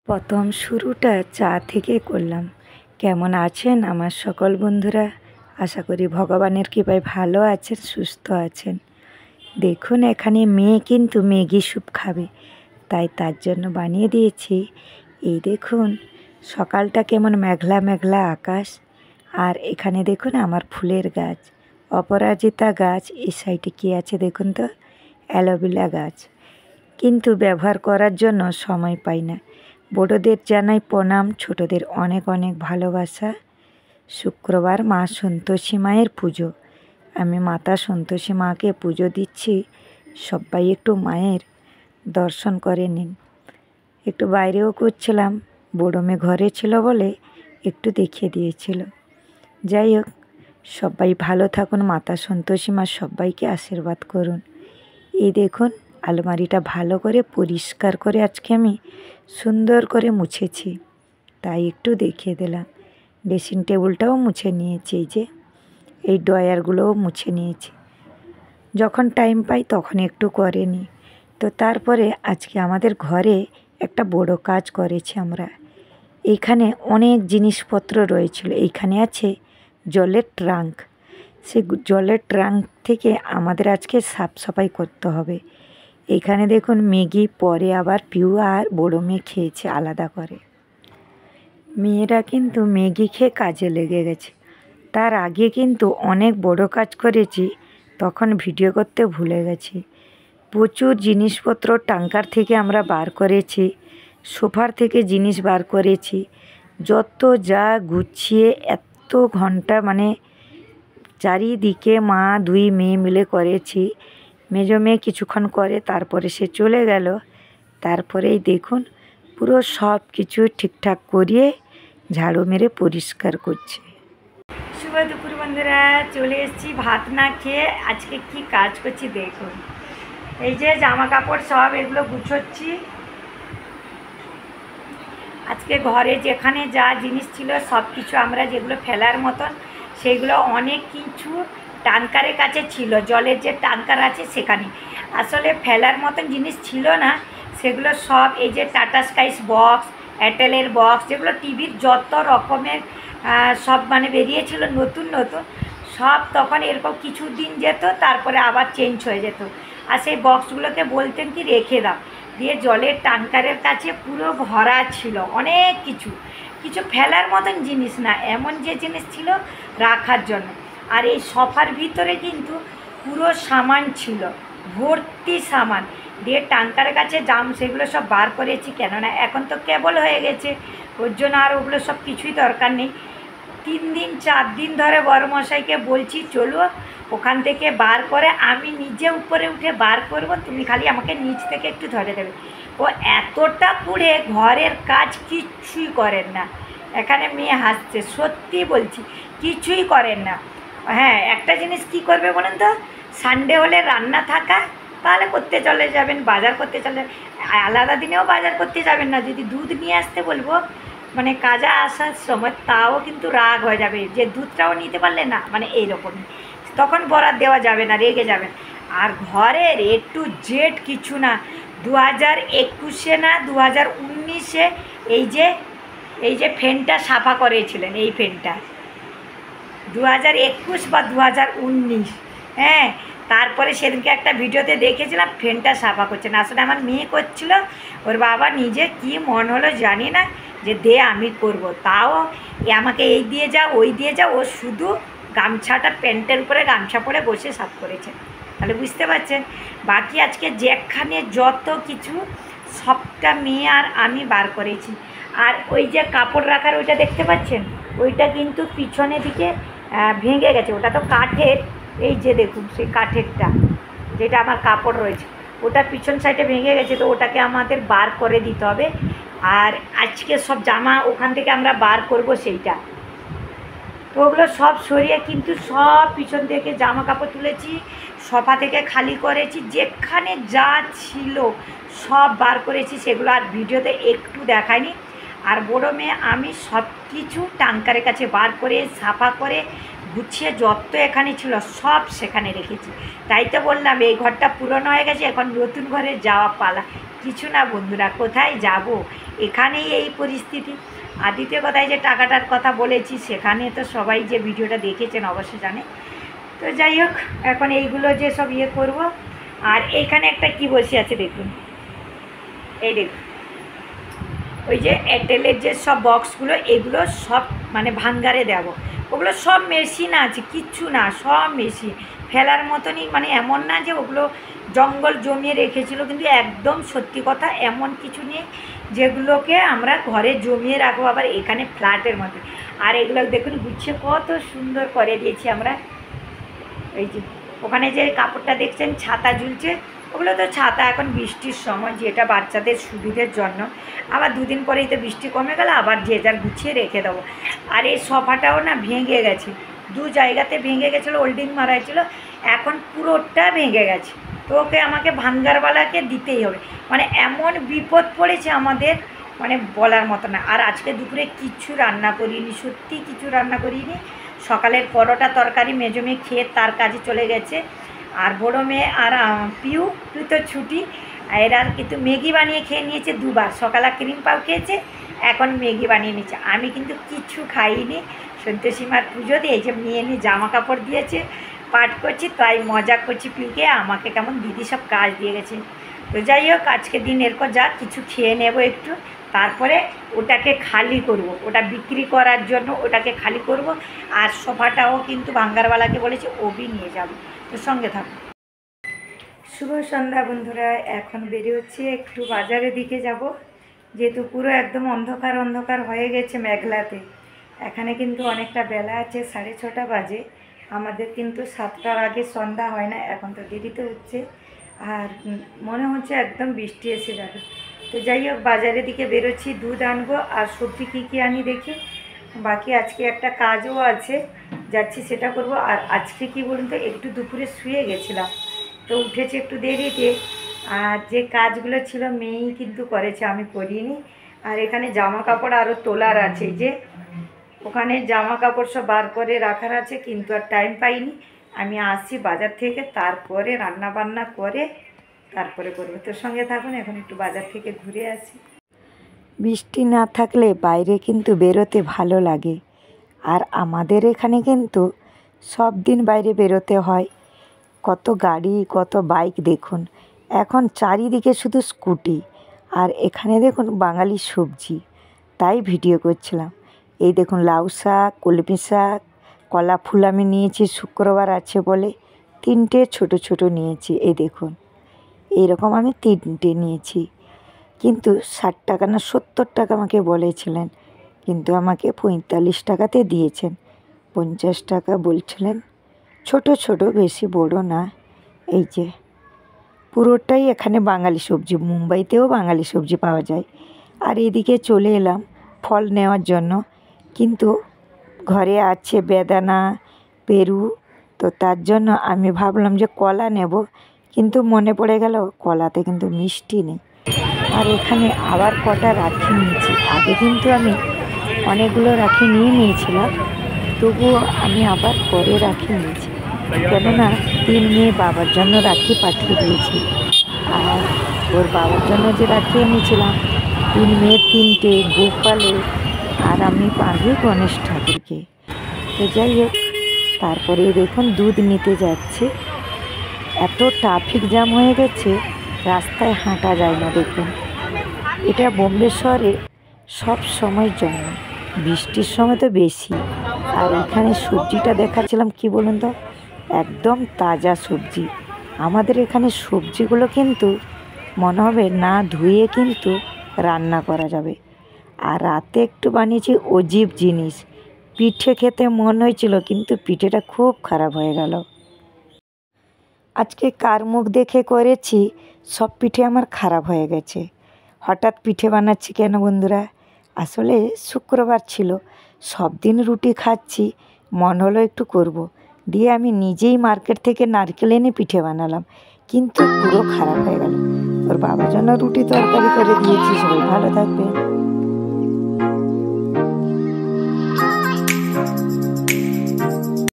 প্রথম শুরুটা চা থেকে করলাম। কেমন আছেন আমার সকল বন্ধুরা? আশা করি ভগবানের কৃপায় ভালো আছেন, সুস্থ আছেন। দেখুন এখানে মেয়ে কিন্তু ম্যাগি স্যুপ খাবে, তাই তার জন্য বানিয়ে দিয়েছি। এই দেখুন সকালটা কেমন মেঘলা মেঘলা আকাশ। আর এখানে দেখুন আমার ফুলের গাছ, অপরাজিতা গাছ। এই সাইডে কী আছে দেখুন তো, অ্যালোভেরা গাছ, কিন্তু ব্যবহার করার জন্য সময় পাই না। বড়দের জানাই প্রণাম, ছোটদের অনেক অনেক ভালোবাসা। শুক্রবার মা সন্তোষী মায়ের পুজো, আমি মাতা সন্তোষী মাকে পুজো দিচ্ছি। সবাই একটু মায়ের দর্শন করে নিন। একটু বাইরেও করছিলাম, বড় মেয়ে ঘরে ছিল বলে একটু দেখিয়ে দিয়েছিল। যাই হোক, সবাই ভালো থাকুন, মাতা সন্তোষী মা সবাইকে আশীর্বাদ করুন। এই দেখুন আলমারিটা ভালো করে পরিষ্কার করে আজকে আমি সুন্দর করে মুছেছি, তাই একটু দেখিয়ে দিলাম। ড্রেসিং টেবিলটাও মুছে নিয়েছি, এই যে এই ড্রয়ারগুলোও মুছে নিয়েছি। যখন টাইম পাই তখন একটু করে নিই। তো তারপরে আজকে আমাদের ঘরে একটা বড় কাজ করেছি আমরা। এইখানে অনেক জিনিসপত্র রয়েছিল। এইখানে আছে জলের ট্রাঙ্ক। সেই জলের ট্রাঙ্ক থেকে আমাদের আজকে সাফ সাফাই করতে হবে। এখানে দেখুন ম্যাগি পরে আবার পিউ আর বড় মেয়ে খেয়েছে আলাদা করে। মেয়েরা কিন্তু ম্যাগি খেয়ে কাজে লেগে গেছে। তার আগে কিন্তু অনেক বড় কাজ করেছি, তখন ভিডিও করতে ভুলে গেছি। প্রচুর জিনিসপত্র ট্যাঙ্কার থেকে আমরা বার করেছি, সোফার থেকে জিনিস বার করেছি। যত যা গুছিয়ে এত ঘন্টা মানে চারিদিকে মা দুই মেয়ে মিলে করেছি। মেজো মেয়ে কিছুক্ষণ করে তারপরে সে চলে গেল। তারপরেই দেখুন পুরো সব কিছু ঠিকঠাক করিয়ে ঝাড়ু মেরে পরিষ্কার করছে। শুভ দুপুর বন্ধুরা, চলে এসেছি ভাত না খেয়ে। আজকে কি কাজ করছি দেখুন। এই যে জামা কাপড় সব এগুলো গুছোচ্ছি। আজকে ঘরে যেখানে যা জিনিস ছিল সব কিছু আমরা যেগুলো ফেলার মতন, সেগুলো অনেক কিছু ট্যাঙ্কারের কাছে ছিল। জলের যে ট্যাঙ্কার আছে সেখানে আসলে ফেলার মতন জিনিস ছিল না। সেগুলো সব এই যে টাটা স্কাইস বক্স, এয়ারটেলের বক্স, যেগুলো টিভির যত রকমের সব মানে বেরিয়েছিল নতুন নতুন সব, তখন এরকম কিছু দিন যেত, তারপরে আবার চেঞ্জ হয়ে যেত। আর সেই বক্সগুলোকে বলতেন কি রেখে দাও, দিয়ে জলের ট্যাঙ্কারের কাছে পুরো ভরা ছিল অনেক কিছু। কিছু ফেলার মতন জিনিস না, এমন যে জিনিস ছিল রাখার জন্য। আর এই সোফার ভিতরে কিন্তু পুরো সামান ছিল, ভর্তি সামান। দিয়ে ট্যাঙ্কারের কাছে জাম সেগুলো সব বার করেছি, কেননা এখন তো কেবল হয়ে গেছে, ওর জন্য আর ওগুলো সব কিছুই দরকার নেই। 3 দিন 4 দিন ধরে বড়মশাইকে বলছি চলো ওখান থেকে বার করে, আমি নিজে উপরে উঠে বার করব, তুমি খালি আমাকে নিচ থেকে একটু ধরে দেবে। ও এতটা পুড়ে ঘরের কাজ কিচ্ছুই করেন না। এখানে মেয়ে হাসছে, সত্যি বলছি কিছুই করেন না। হ্যাঁ, একটা জিনিস কি করবে বলেন তো, সানডে হলে রান্না থাকা, তাহলে করতে চলে যাবেন, বাজার করতে চলে। আলাদা দিনেও বাজার করতে যাবেন না। যদি দুধ নিয়ে আসতে বলবো মানে কাজে আসার সময়, তাও কিন্তু রাগ হয়ে যাবে যে দুধটাও নিতে পারলে না, মানে এইরকমই। তখন বরাদ দেওয়া যাবে না, রেগে যাবেন। আর ঘরের এ টু জেড কিছু না। 2021-এ না 2019-এ এই যে ফ্যানটা সাফা করেছিলেন, এই ফ্যানটা 2021 বা 2019, হ্যাঁ। তারপরে সেদিনকে একটা ভিডিওতে দেখেছিলাম ফ্যানটা সাফা করছেন, আসলে আমার মেয়ে করছিল। ওর বাবা নিজে কি মন হলো জানি না, যে দে আমি করব। তাও আমাকে এই দিয়ে যাও ওই দিয়ে যাও, ও শুধু গামছাটা প্যান্টের উপরে গামছা পরে বসে সাফ করেছে। তাহলে বুঝতে পারছেন, বাকি আজকে যেখানে যত কিছু সবটা মেয়ে আর আমি বার করেছি। আর ওই যে কাপড় রাখার ওইটা দেখতে পাচ্ছেন, ওইটা কিন্তু পিছনের দিকে ভেঙে গেছে। ওটা তো কাঠের, এই যে দেখুন সেই কাঠেরটা যেটা আমার কাপড় রয়েছে, ওটা পিছন সাইডে ভেঙে গেছে, তো ওটাকে আমাদের বার করে দিতে হবে। আর আজকে সব জামা ওখান থেকে আমরা বার করব সেইটা। তো ওগুলো সব সরিয়ে কিন্তু সব পিছন থেকে জামা কাপড় তুলেছি, সোফা থেকে খালি করেছি, যেখানে যা ছিল সব বার করেছি। সেগুলো আর ভিডিওতে একটু দেখায়নি। আর বড় মেয়ে আমি সব কিছু ট্যাঙ্কারের কাছে বার করে সাফা করে গুছিয়ে যত এখানে ছিল সব সেখানে রেখেছি। তাই তো বললাম এই ঘরটা পুরনো হয়ে গেছে, এখন নতুন ঘরে যাওয়া পালা। কিছু না বন্ধুরা, কোথায় যাব, এখানেই এই পরিস্থিতি। আর দ্বিতীয় কথায় যে টাকাটার কথা বলেছি, সেখানে তো সবাই যে ভিডিওটা দেখেছেন অবশ্যই জানে। তো যাই হোক, এখন এইগুলো যে সব করব। আর এইখানে একটা কি বসে আছে দেখুন, এই দেখুন, ওই যে এয়ারটেলের যে সব বক্সগুলো, এগুলো সব মানে ভাঙ্গারে দেব। ওগুলো সব মেশিন আছে, কিচ্ছু না, সব মেশিন ফেলার মতনই, মানে এমন না যে ওগুলো জঙ্গল জমিয়ে রেখেছিল, কিন্তু একদম সত্যি কথা, এমন কিছু নেই যেগুলোকে আমরা ঘরে জমিয়ে রাখবো আবার এখানে ফ্ল্যাটের মধ্যে। আর এগুলো দেখুন গুছিয়ে কত সুন্দর করে দিয়েছি আমরা। এই যে ওখানে যে কাপড়টা দেখছেন ছাতা ঝুলছে, ওগুলো তো ছাতা, এখন বৃষ্টির সময়, যেটা বাচ্চাদের সুবিধের জন্য। আবার দুদিন পরেই তো বৃষ্টি কমে গেল, আবার যে যার গুছিয়ে রেখে দেবো। আর এই সোফাটাও না ভেঙে গেছে, দু জায়গাতে ভেঙে গেছিলো, ওল্ডিং মারা ছিল, এখন পুরোটা ভেঙে গেছে। তো ওকে আমাকে ভাঙ্গারওয়ালাকে দিতেই হবে, মানে এমন বিপদ পড়েছে আমাদের, মানে বলার মতো না। আর আজকে দুপুরে কিচ্ছু রান্না করিনি, সত্যি কিছু রান্না করিনি। সকালের পরোটা তরকারি মেজো মেয়ে খেয়ে তার কাজে চলে গেছে। আর বড়ো মেয়ে আর পিউ তো ছুটি, এরা কিন্তু ম্যাগি বানিয়ে খেয়ে নিয়েছে দুবার, সকালে ক্রিম পাউ খেয়েছে, এখন ম্যাগি বানিয়ে নিয়েছে। আমি কিন্তু কিচ্ছু খাইনি, সন্তোষীমার পুজো দিয়ে এই যে নিয়ে নিয়ে জামা কাপড় দিয়েছে, পাঠ করছি, তাই মজা করছি পিউকে, আমাকে কেমন দিদি সব কাজ দিয়ে গেছে। তো যাই হোক, আজকে দিন এরপর যা কিছু খেয়ে নেব একটু, তারপরে ওটাকে খালি করব, ওটা বিক্রি করার জন্য ওটাকে খালি করব। আর সোফাটাও কিন্তু ভাঙ্গারওয়ালাকে বলেছে, ওবি নিয়ে যাবে। তো সঙ্গে থাকো। শুভ সন্ধ্যা বন্ধুরা, এখন বেরিয়ে হচ্ছে একটু বাজারের দিকে যাব, যেহেতু পুরো একদম অন্ধকার অন্ধকার হয়ে গেছে মেঘলাতে। এখানে কিন্তু অনেকটা বেলা আছে, 6:30 বাজে। আমাদের কিন্তু 7টার আগে সন্ধ্যা হয় না, এখন তো দেরিতে হচ্ছে। আর মনে হচ্ছে একদম বৃষ্টি এসে যাবে। তো যাই হোক, বাজারের দিকে বেরোচ্ছি, দুধ আনবো আর সবজি কী কী আনি দেখি। বাকি আজকে একটা কাজও আছে, যাচ্ছি সেটা করব। আর আজকে কি বলুন তো, একটু দুপুরে শুয়ে গেছিলাম, তো উঠেছি একটু দেরিতে। আর যে কাজগুলো ছিল মেয়েই কিন্তু করেছে, আমি করিনি। আর এখানে জামা কাপড় আরও তোলার আছে, যে ওখানে জামা কাপড় সব বার করে রাখার আছে, কিন্তু আর টাইম পাইনি। আমি আসছি বাজার থেকে, তারপরে রান্না বান্না করে তারপরে করবো। তোর সঙ্গে থাকুন, এখন একটু বাজার থেকে ঘুরে আসি। বৃষ্টি না থাকলে বাইরে কিন্তু বেরোতে ভালো লাগে। আর আমাদের এখানে কিন্তু সব দিন বাইরে বেরোতে হয়। কত গাড়ি, কত বাইক দেখুন, এখন চারিদিকে শুধু স্কুটি। আর এখানে দেখুন বাঙালি সবজি, তাই ভিডিও করছিলাম। এই দেখুন লাউ শাক, কলমি শাক, কলা ফুল আমি নিয়েছি, শুক্রবার আছে বলে 3টে ছোট ছোট নিয়েছি। এই দেখুন, এইরকম আমি 3টে নিয়েছি, কিন্তু 60 টাকা না 70 টাকা আমাকে বলেছিলেন, কিন্তু আমাকে 45 টাকাতে দিয়েছেন। 50 টাকা বলছিলেন, ছোট ছোট, বেশি বড় না। এই যে পুরোটাই এখানে বাঙালি সবজি, মুম্বাইতেও বাঙালি সবজি পাওয়া যায়। আর এদিকে চলে এলাম ফল নেওয়ার জন্য, কিন্তু ঘরে আছে বেদানা, পেরু, তো তার জন্য আমি ভাবলাম যে কলা নেব, কিন্তু মনে পড়ে গেল কলাতে কিন্তু মিষ্টি নেই। আর এখানে আবার কটা রাখি নিয়েছি, আগে কিন্তু আমি অনেকগুলো রাখি নিয়ে নিয়েছিলাম, তবুও আমি আবার পরে রাখি নিয়েছি, কেননা 3 মেয়ে বাবার জন্য রাখি পাঠিয়ে দিয়েছি। আর ওর বাবার জন্য যে রাখি এনেছিলাম, 3 মেয়ে 3টে, গোপালে, আর আমি বাঁধি গণেশ ঠাকুরকে। তো যাই হোক, তারপরে দেখুন দুধ নিতে যাচ্ছি। এত ট্রাফিক জ্যাম হয়ে গেছে, রাস্তায় হাঁটা যায় না। দেখুন, এটা বোম্বে শহরে সব সময় জন্য, বৃষ্টির সময় তো বেশি। আর এখানে সবজিটা দেখাচ্ছিলাম, কি বলুন তো, একদম তাজা সবজি। আমাদের এখানে সবজিগুলো কিন্তু মনে হবে না ধুয়ে কিন্তু রান্না করা যাবে। আর রাতে একটু বানিয়েছি অজীব জিনিস, পিঠে খেতে মন হয়েছিল, কিন্তু পিঠেটা খুব খারাপ হয়ে গেল। আজকে কার মুখ দেখে করেছি, সব পিঠে আমার খারাপ হয়ে গেছে। হঠাৎ পিঠে বানাচ্ছি কেন বন্ধুরা, আসলে শুক্রবার ছিল, সব দিন রুটি খাচ্ছি, মন হলো একটু করব। দিয়ে আমি নিজেই মার্কেট থেকে নারকেল এনে পিঠে বানালাম, কিন্তু পুরো খারাপ হয়ে গেল। ওর বাবার জন্য রুটি তরকারি করে দিয়েছি। সবাই ভালো থাকবে।